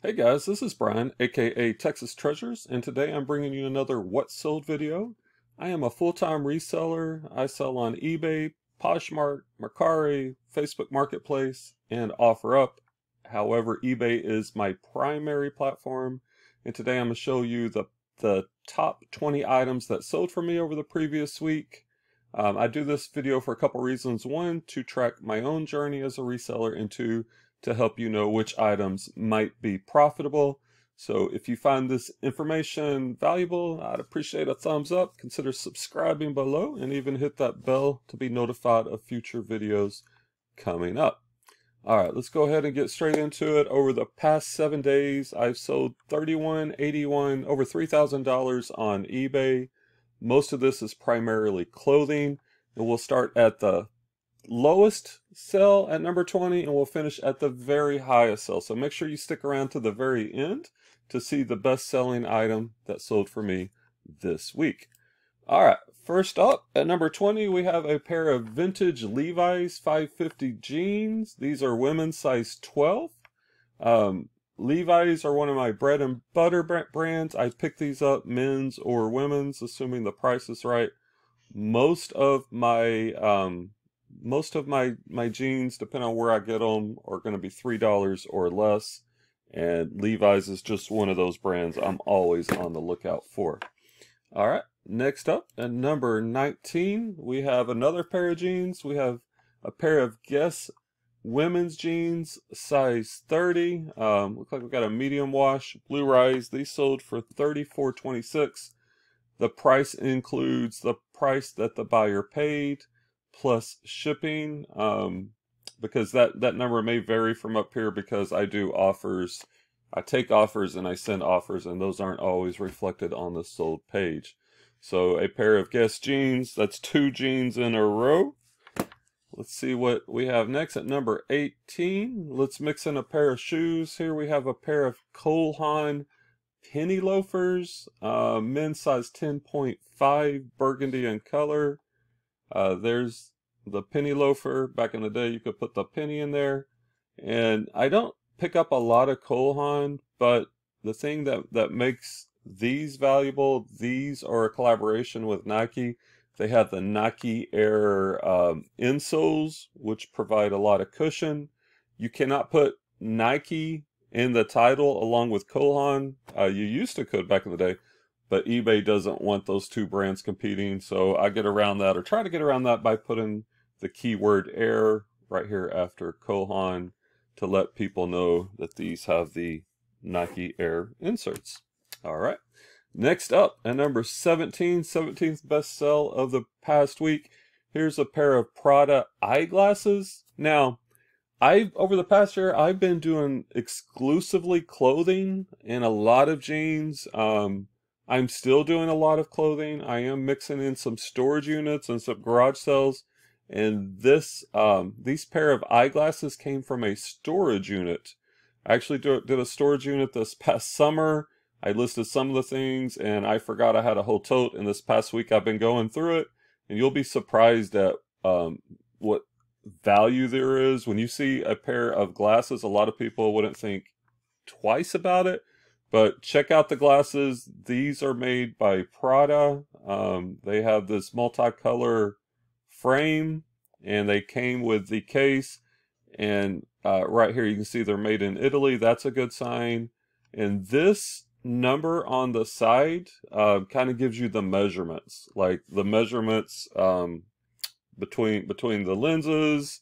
Hey guys, this is Brian, aka Texas Treasures, and today I'm bringing you another What Sold video. I am a full-time reseller. I sell on eBay, Poshmark, Mercari, Facebook Marketplace, and OfferUp. However, eBay is my primary platform, and today I'm going to show you the top 20 items that sold for me over the previous week. I do this video for a couple reasons. One, to track my own journey as a reseller, and two, to help you know which items might be profitable. So if you find this information valuable, I'd appreciate a thumbs up. Consider subscribing below and even hit that bell to be notified of future videos coming up. All right, let's go ahead and get straight into it. Over the past 7 days, I've sold 31.81, over $3,000 on eBay. Most of this is primarily clothing, and we'll start at the lowest sell at number 20 and we'll finish at the very highest sell. So make sure you stick around to the very end to see the best selling item that sold for me this week. All right, first up at number 20 we have a pair of vintage Levi's 550 jeans. These are women's size 12. Levi's are one of my bread and butter brands. I pick these up men's or women's, assuming the price is right. Most of my jeans, depending on where I get them, are going to be $3 or less, and Levi's is just one of those brands I'm always on the lookout for. All right, next up at number 19 we have another pair of jeans. We have a pair of Guess women's jeans size 30. Looks like we got a medium wash, blue rise. These sold for $34.26. The price includes the price that the buyer paid plus shipping, because that number may vary from up here because I do offers. I take offers and I send offers, and those aren't always reflected on the sold page. So a pair of Guess jeans, that's 2 jeans in a row. Let's see what we have next at number 18. Let's mix in a pair of shoes. Here we have a pair of Cole Haan penny loafers, men's size 10.5, burgundy in color. There's the penny loafer. Back in the day, you could put the penny in there. And I don't pick up a lot of Cole Haan, but the thing that makes these valuable, these are a collaboration with Nike. They have the Nike Air insoles, which provide a lot of cushion. You cannot put Nike in the title along with Cole Haan. You used to could back in the day, but eBay doesn't want those two brands competing, so I get around that, or try to get around that, by putting the keyword Air right here after Cole Haan to let people know that these have the Nike Air inserts. All right. Next up, at number 17, 17th best sell of the past week, here's a pair of Prada eyeglasses. Now, over the past year, I've been doing exclusively clothing and a lot of jeans. I'm still doing a lot of clothing. I am mixing in some storage units and some garage sales. And these pair of eyeglasses came from a storage unit. I actually did a storage unit this past summer. I listed some of the things, and I forgot I had a whole tote, and this past week I've been going through it, and you'll be surprised at what value there is. When you see a pair of glasses, a lot of people wouldn't think twice about it, but check out the glasses. These are made by Prada. They have this multicolor frame, and they came with the case, and right here you can see they're made in Italy. That's a good sign. And this number on the side kind of gives you the measurements, like the measurements between the lenses,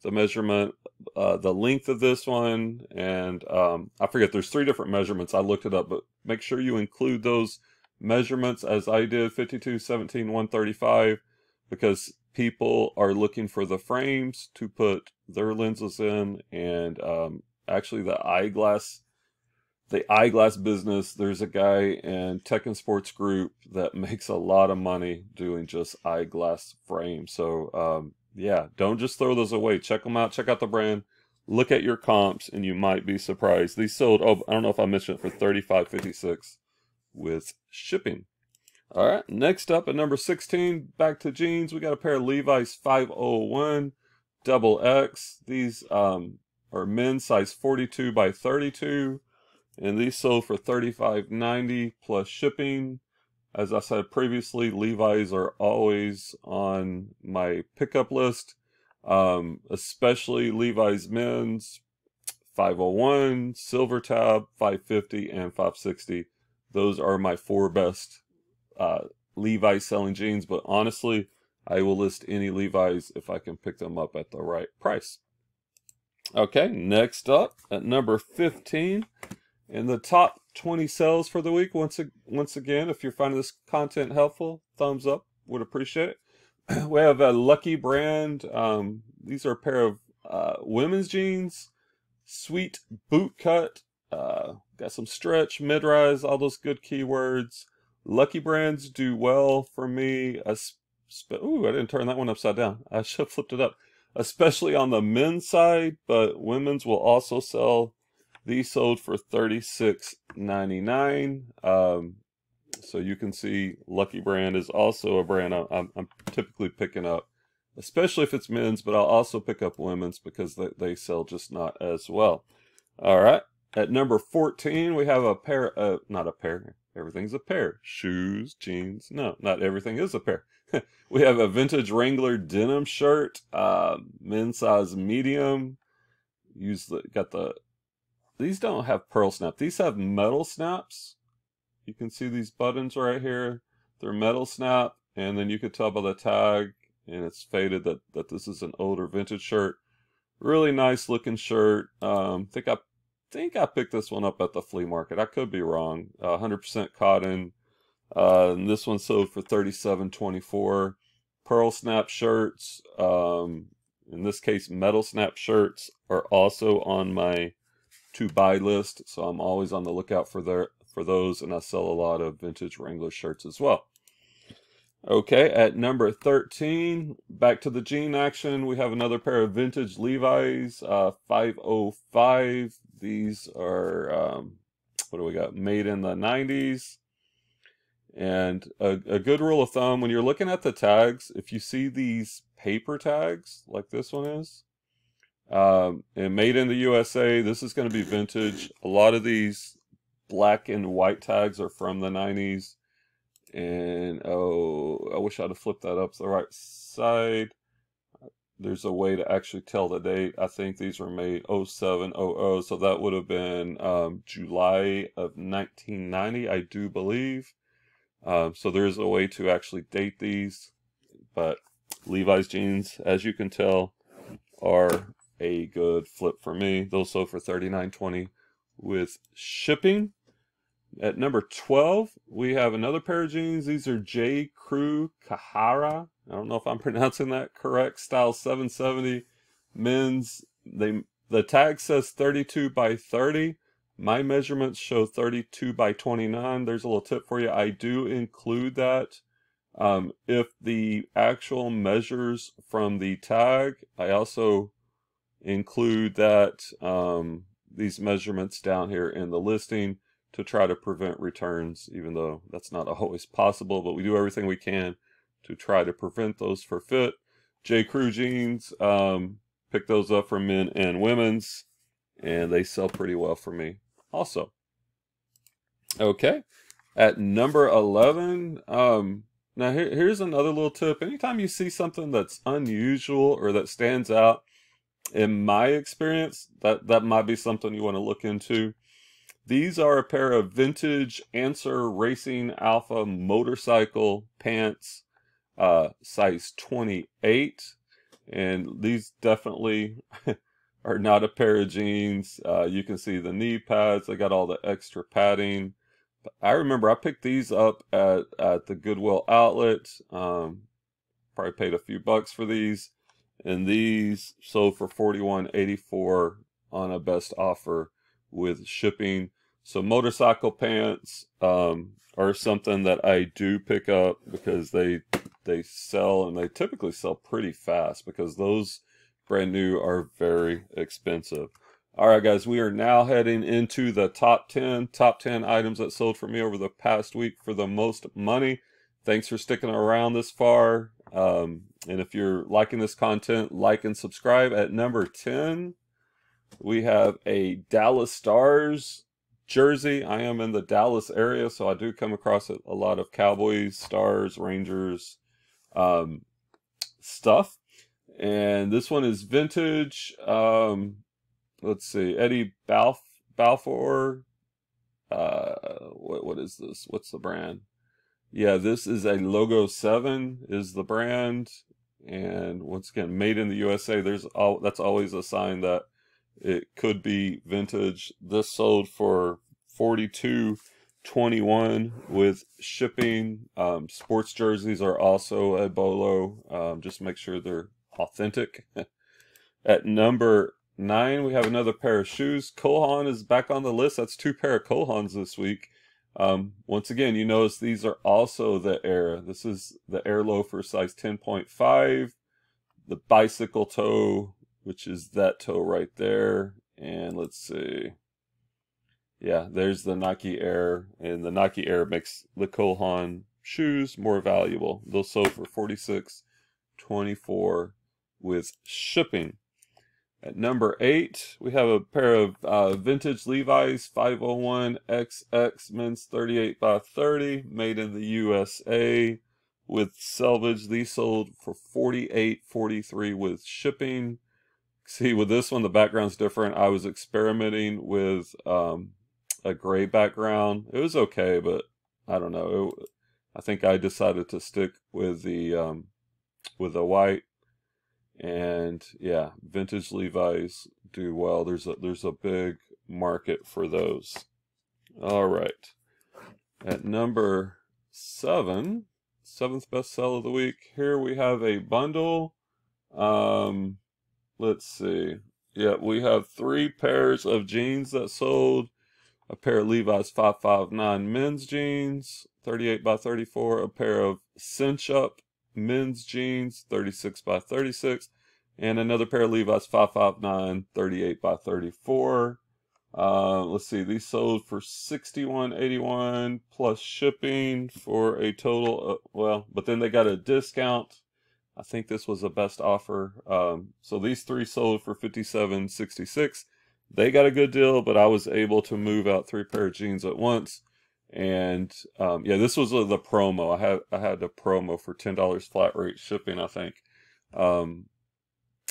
the measurement, the length of this one, and I forget, there's 3 different measurements. I looked it up, but make sure you include those measurements as I did, 52, 17, 135, because people are looking for the frames to put their lenses in. And actually the eyeglass business, there's a guy in Tech and Sports Group that makes a lot of money doing just eyeglass frames. So yeah, don't just throw those away. Check them out. Check out the brand. Look at your comps, and you might be surprised. These sold, oh, I don't know if I mentioned it, for $35.56 with shipping. All right, next up at number 16, back to jeans. We got a pair of Levi's 501 XX. These are men's size 42 by 32. and these sold for $35.90 plus shipping. As I said previously, Levi's are always on my pickup list, especially Levi's men's 501, Silver Tab, 550, and 560. Those are my 4 best Levi's selling jeans, but honestly, I will list any Levi's if I can pick them up at the right price. Okay, next up at number 15, in the top 20 sales for the week. Once again, if you're finding this content helpful, thumbs up, would appreciate it. We have a Lucky brand. These are a pair of women's jeans, sweet boot cut, got some stretch, mid-rise, all those good keywords. Lucky brands do well for me. Ooh, I didn't turn that one upside down. I should have flipped it up. Especially on the men's side, but women's will also sell. These sold for $36.99. So you can see Lucky brand is also a brand I'm typically picking up, especially if it's men's, but I'll also pick up women's because they sell just not as well. All right. At number 14, we have a pair of, not a pair, everything's a pair. Shoes, jeans, no, not everything is a pair. We have a vintage Wrangler denim shirt, men's size medium. These don't have pearl snap. These have metal snaps. You can see these buttons right here. They're metal snap, and then you could tell by the tag, and it's faded, that this is an older vintage shirt. Really nice looking shirt. I think I picked this one up at the flea market. I could be wrong. 100% cotton. And this one sold for $37.24. Pearl snap shirts, in this case metal snap shirts, are also on my to buy list, so I'm always on the lookout for those, and I sell a lot of vintage Wrangler shirts as well. Okay, at number 13, back to the jean action, we have another pair of vintage Levi's 505. These are what do we got? Made in the 90s. And a good rule of thumb, when you're looking at the tags, if you see these paper tags like this one is, and made in the USA, this is going to be vintage. A lot of these black and white tags are from the 90s. And oh, I wish I'd have flipped that up to the right side. There's a way to actually tell the date. I think these were made 0700, so that would have been July of 1990, I do believe. So there's a way to actually date these, but Levi's jeans, as you can tell, are a good flip for me. Those sold for $39.20 with shipping. At number 12, we have another pair of jeans. These are J. Crew Kahara. I don't know if I'm pronouncing that correct. Style 770 men's. The tag says 32 by 30. My measurements show 32 by 29. There's a little tip for you. I do include that. If the actual measures from the tag, I also include that these measurements down here in the listing to try to prevent returns, even though that's not always possible, but we do everything we can to try to prevent those for fit. J. Crew jeans, pick those up for men and women's, and they sell pretty well for me also. Okay, at number 11, now here's another little tip. Anytime you see something that's unusual or that stands out, in my experience, that might be something you want to look into. These are a pair of vintage Answer Racing Alpha motorcycle pants, size 28, and these definitely are not a pair of jeans. You can see the knee pads. They got all the extra padding. I remember I picked these up at the Goodwill outlet. Probably paid a few bucks for these, and these sold for $41.84 on a best offer with shipping. So motorcycle pants are something that I do pick up because they sell, and they typically sell pretty fast because those brand new are very expensive. All right, guys, we are now heading into the top 10 items that sold for me over the past week for the most money. Thanks for sticking around this far. And if you're liking this content, like and subscribe. At number 10, we have a Dallas Stars jersey. I am in the Dallas area, so I do come across a lot of Cowboys, Stars, Rangers stuff. And this one is vintage. Let's see, Eddie Balfour. What is this? What's the brand? Yeah, this is a Logo 7 is the brand. And once again, made in the USA. That's always a sign that it could be vintage. This sold for $42.21 with shipping. Sports jerseys are also a bolo. Just make sure they're authentic. At number 9, we have another pair of shoes. Cole Haan is back on the list. That's 2 pair of Cole Haans this week. Once again, you notice these are also the Air. This is the Air loafer size 10.5. The bicycle toe, which is that toe right there. And let's see. Yeah, there's the Nike Air. And the Nike Air makes the Cole Haan shoes more valuable. Those sold for $46.24 with shipping. At number 8, we have a pair of vintage Levi's 501 XX men's 38 by 30, made in the USA with selvage. These sold for $48.43 with shipping. See, with this one, the background's different. I was experimenting with a gray background. It was okay, but I don't know. I think I decided to stick with the white. And yeah, vintage Levi's do well. There's a big market for those. All right. At number 7, 7th best sell of the week. Here we have a bundle. Let's see. Yeah, we have 3 pairs of jeans that sold. A pair of Levi's 559 men's jeans, 38 by 34. A pair of cinch up men's jeans, 36 by 36, and another pair of Levi's 559, 38 by 34. Let's see, these sold for $61.81 plus shipping for a total of, well, but then they got a discount. I think this was the best offer. So these 3 sold for $57.66. They got a good deal, but I was able to move out 3 pair of jeans at once. And yeah, this was the promo. I had the promo for $10 flat rate shipping, I think.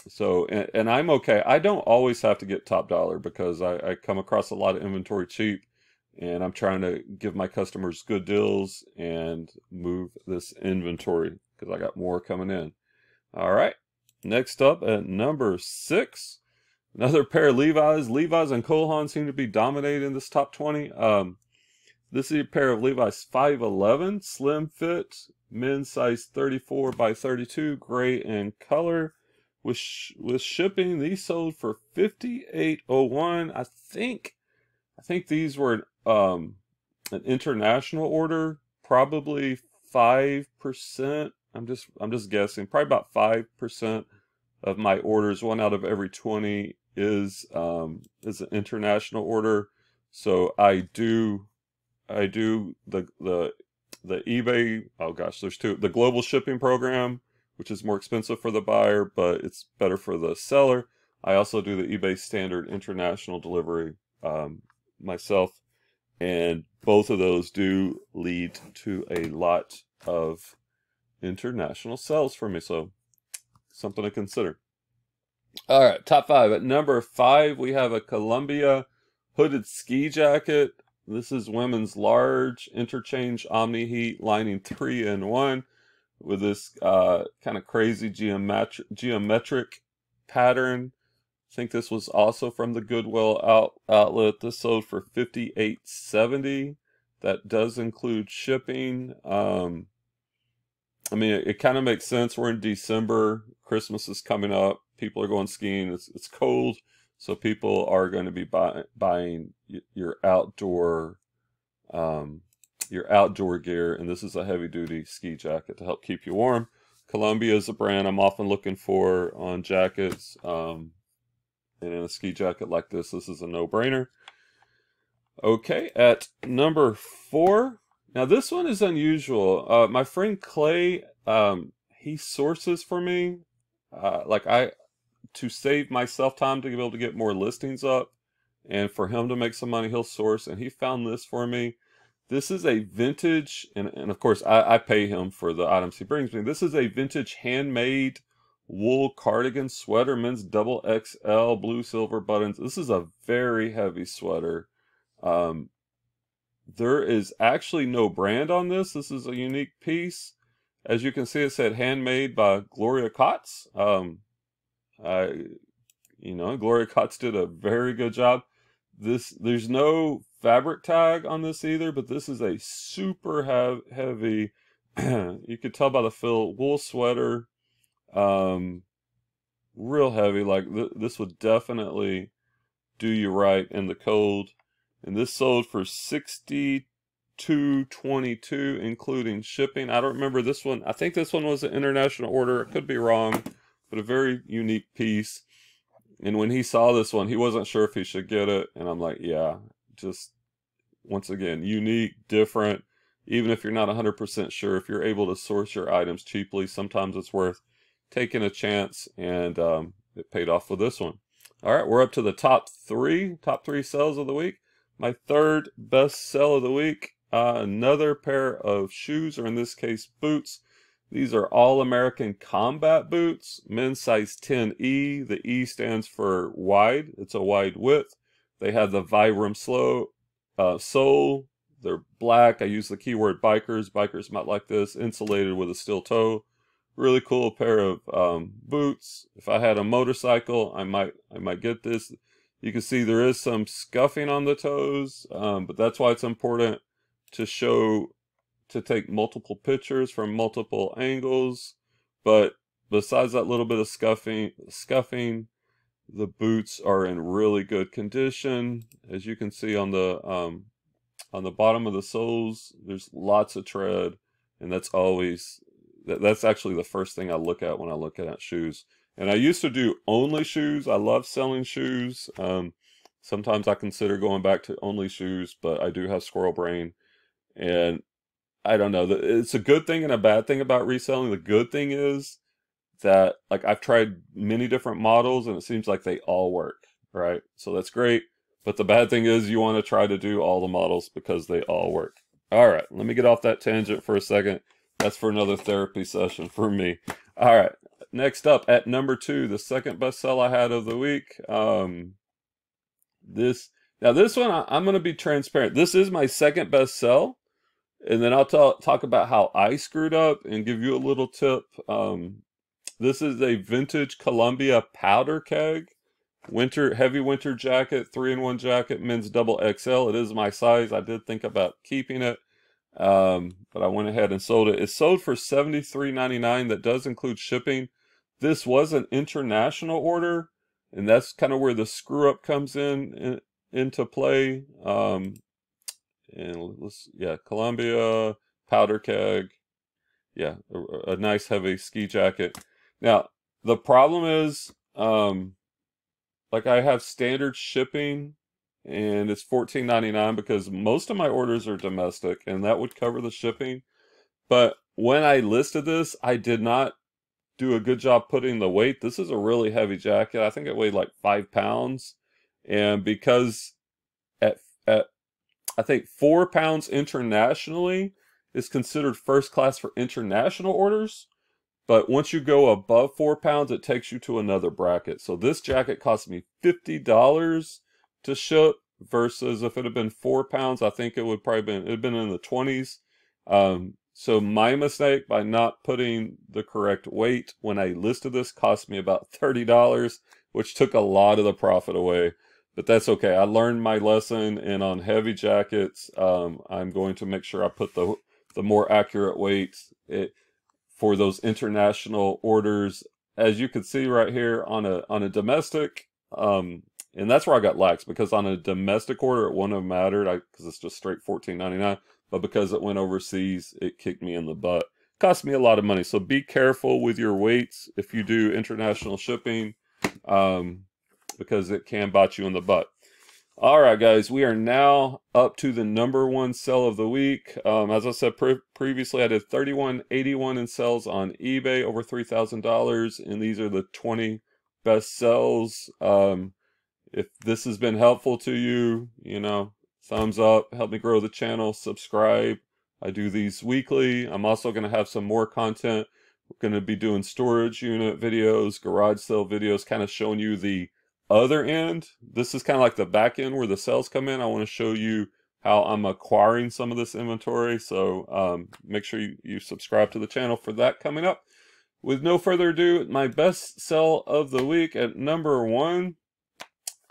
So and I'm okay. I don't always have to get top dollar because I come across a lot of inventory cheap, and I'm trying to give my customers good deals and move this inventory because I got more coming in. All right, next up at number 6, another pair of Levi's. Levi's and Cole Haan seem to be dominating this top 20. This is a pair of Levi's 511 slim fit, men's size 34 by 32, gray in color. With shipping, these sold for $58.01. I think these were an international order, probably 5%. I'm just guessing, probably about 5% of my orders, 1 out of every 20 is an international order. So I do the eBay, oh gosh, there's 2, the global shipping program, which is more expensive for the buyer, but it's better for the seller. I also do the eBay standard international delivery myself, and both of those do lead to a lot of international sales for me, so something to consider. All right, top 5. At number 5, we have a Columbia hooded ski jacket. This is women's large interchange omni heat lining 3-in-1 with this kind of crazy geometric pattern. I think this was also from the Goodwill outlet. This sold for $58.70. That does include shipping. I mean, it kind of makes sense. We're in December. Christmas is coming up. People are going skiing. It's cold. So people are going to be buying your outdoor gear, and this is a heavy-duty ski jacket to help keep you warm. Columbia is a brand I'm often looking for on jackets, and in a ski jacket like this is a no-brainer. Okay, at number 4, now this one is unusual. My friend Clay, he sources for me, to save myself time to be able to get more listings up and for him to make some money, he'll source, and he found this for me. This is a vintage, and of course I pay him for the items he brings me. This is a vintage handmade wool cardigan sweater, men's double XL, blue silver buttons. This is a very heavy sweater. There is actually no brand on this. This is a unique piece. As you can see, it said handmade by Gloria Kotz. Gloria Kotz did a very good job. There's no fabric tag on this either, but this is a super heavy, you could tell by the feel, wool sweater. Real heavy. Like this would definitely do you right in the cold. And this sold for $62.22, including shipping. I don't remember this one. I think this one was an international order. I could be wrong, but a very unique piece. And when he saw this one, he wasn't sure if he should get it. And I'm like, yeah, just once again, unique, different. Even if you're not 100% sure, if you're able to source your items cheaply, sometimes it's worth taking a chance. And it paid off with this one. All right, we're up to the top three sales of the week. My third best sell of the week, another pair of shoes, or in this case, boots. These are All-American combat boots, men's size 10E. The E stands for wide. It's a wide width. They have the Vibram sole. They're black. I use the keyword bikers. Bikers might like this. Insulated with a steel toe. Really cool pair of boots. If I had a motorcycle, I might get this. You can see there is some scuffing on the toes, but that's why it's important to take multiple pictures from multiple angles. But besides that little bit of scuffing, the boots are in really good condition. As you can see on the bottom of the soles, there's lots of tread, and that's actually the first thing I look at when I look at shoes. And I used to do only shoes. I love selling shoes. Sometimes I consider going back to only shoes, but I do have squirrel brain. And I don't know, it's a good thing and a bad thing about reselling. The good thing is that, like, I've tried many different models and it seems like they all work, right? So that's great. But the bad thing is you want to try to do all the models because they all work. All right, let me get off that tangent for a second. That's for another therapy session for me. All right. Next up at number 2, the second best sell I had of the week. This one, I'm going to be transparent. This is my second best sell, and then I'll talk about how I screwed up and give you a little tip. This is a vintage Columbia powder keg, heavy winter jacket, 3-in-1 jacket, men's double XL. It is my size. I did think about keeping it. But I went ahead and sold it. It sold for $73.99. That does include shipping. This was an international order, and that's kind of where the screw up comes into play. Columbia powder keg. Yeah, a nice heavy ski jacket. Now, the problem is, like, I have standard shipping, and it's $14.99 because most of my orders are domestic, and that would cover the shipping. But when I listed this, I did not do a good job putting the weight. This is a really heavy jacket. I think it weighed like 5 pounds. And because at I think 4 pounds internationally is considered first class for international orders. But once you go above 4 pounds, it takes you to another bracket. So this jacket cost me $50 to ship, versus if it had been 4 pounds, I think it would it'd been in the 20s. So my mistake by not putting the correct weight when I listed this cost me about $30, which took a lot of the profit away. But that's okay. I learned my lesson, and on heavy jackets, I'm going to make sure I put the more accurate weights for those international orders. As you can see right here on a domestic, and that's where I got lax, because on a domestic order it wouldn't have mattered because it's just straight $14.99. But because it went overseas, it kicked me in the butt. Cost me a lot of money. So be careful with your weights if you do international shipping, because it can bite you in the butt. All right, guys, we are now up to the number 1 sell of the week. As I said previously, I did $31.81 in sales on eBay, over $3,000, and these are the 20 best sells. If this has been helpful to you, you know, thumbs up, help me grow the channel, subscribe. I do these weekly. I'm also going to have some more content. We're going to be doing storage unit videos, garage sale videos, kind of showing you the other end. This is kind of like the back end where the sales come in. I want to show you how I'm acquiring some of this inventory. So make sure you subscribe to the channel for that coming up. With no further ado, my best sell of the week at number 1.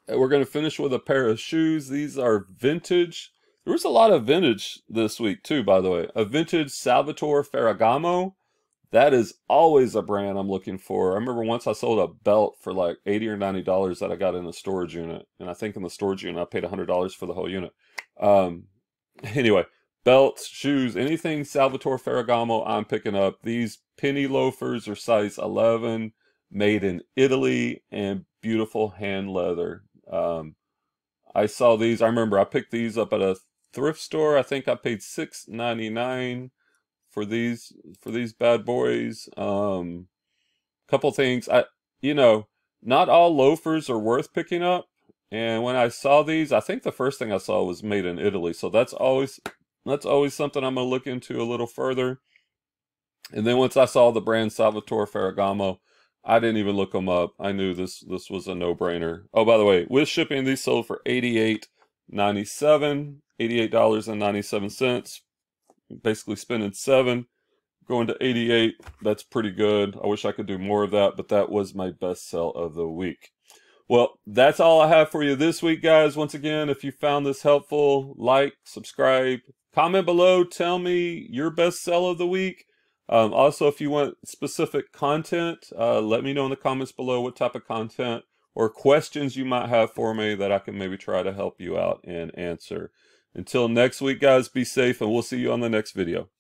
We're going to finish with a pair of shoes. These are vintage. There was a lot of vintage this week too, by the way. A vintage Salvatore Ferragamo. That is always a brand I'm looking for. I remember once I sold a belt for like $80 or $90 that I got in a storage unit. And I think in the storage unit, I paid $100 for the whole unit. Anyway, belts, shoes, anything Salvatore Ferragamo I'm picking up. These penny loafers are size 11, made in Italy, and beautiful hand leather. I saw these. I remember I picked these up at a thrift store. I think I paid $6.99 for these bad boys. Couple things. You know, not all loafers are worth picking up. And when I saw these, I think the first thing I saw was made in Italy. So that's always something I'm gonna look into a little further. And then once I saw the brand Salvatore Ferragamo, I didn't even look them up. I knew this was a no-brainer. Oh, by the way, with shipping, these sold for $88.97, $88.97. Basically spending $7, going to $88. That's pretty good. I wish I could do more of that, but that was my best sell of the week. Well, that's all I have for you this week, guys. Once again, if you found this helpful, like, subscribe, comment below. Tell me your best sell of the week. Also, if you want specific content, let me know in the comments below what type of content or questions you might have for me that I can maybe try to help you out and answer. Until next week, guys, be safe, and we'll see you on the next video.